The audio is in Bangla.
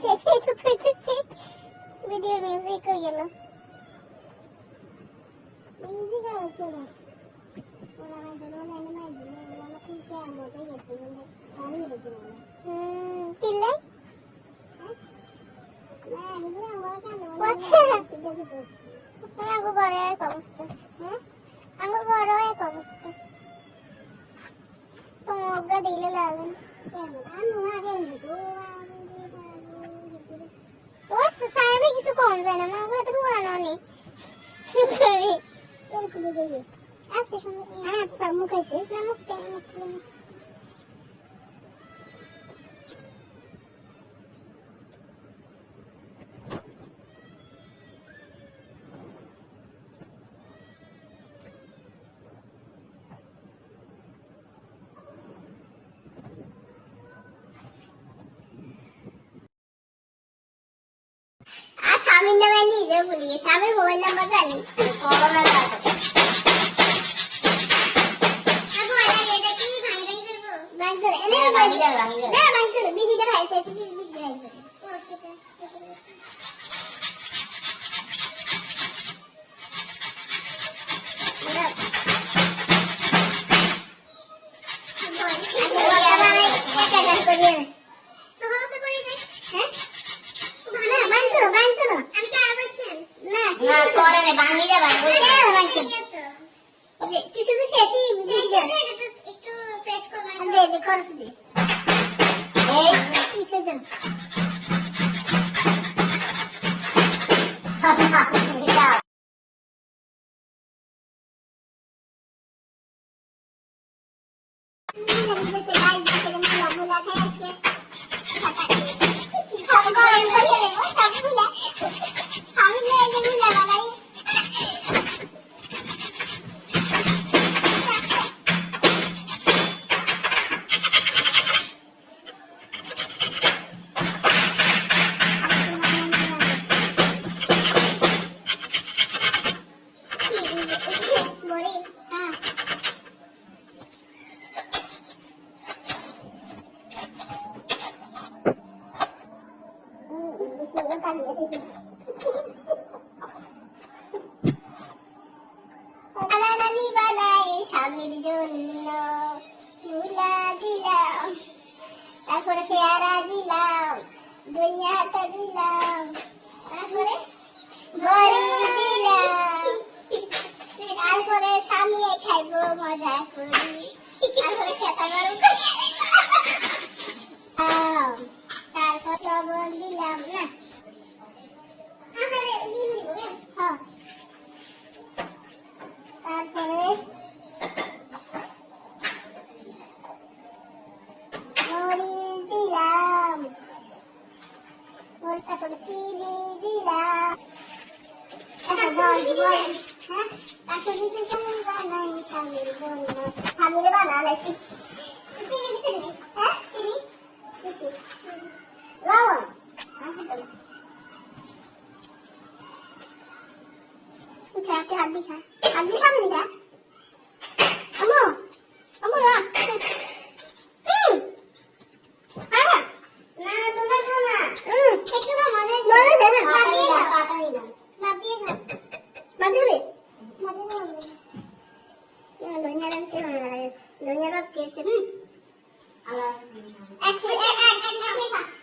সেটাই তো কইতেছি ভিডিও মিউজিক হয়ে গেল মিউজিক আর হচ্ছে না ওরা আমার ধরে বলে আমি মাই দিই ওরা কি কে আমো তাই গেছে বলে আমি দেখি না চিল্লাই না এগুলো আমার কেন আচ্ছা আঙ্গু ঘরে এক অবস্থা আঙ্গু ঘরে এক অবস্থা তোমার দিলে লাগেন কেন আমি আগে তো What's the sign? Make you come then. I'm going to go on it. What to do? I see some. I have some more cases. I'm not staying. স্বামীর নামে নিজে ভুলি স্বামীর মোবাইল নাম্বার জানি কিছু কিছু একটু প্রেস করবে খরচ দিয়ে এই কিছু স্বামীর জন্য মুলা দিলাম তারপরে পেয়ারা দিলাম দুনিয়াটা দিলাম তারপরে বড়ি দিলাম তারপরে স্বামী খাইব মজা করি তারপরে খেতা গরম তারপর লবণ দিলাম না তারপরে মরিচ দিলাম তারপরে চিনি দিলাম স্বামীর জন্য স্বামীর বানালে লবণ হাত দিখা হাত দিখা দিখা আমো আমো না ধন্যবাদ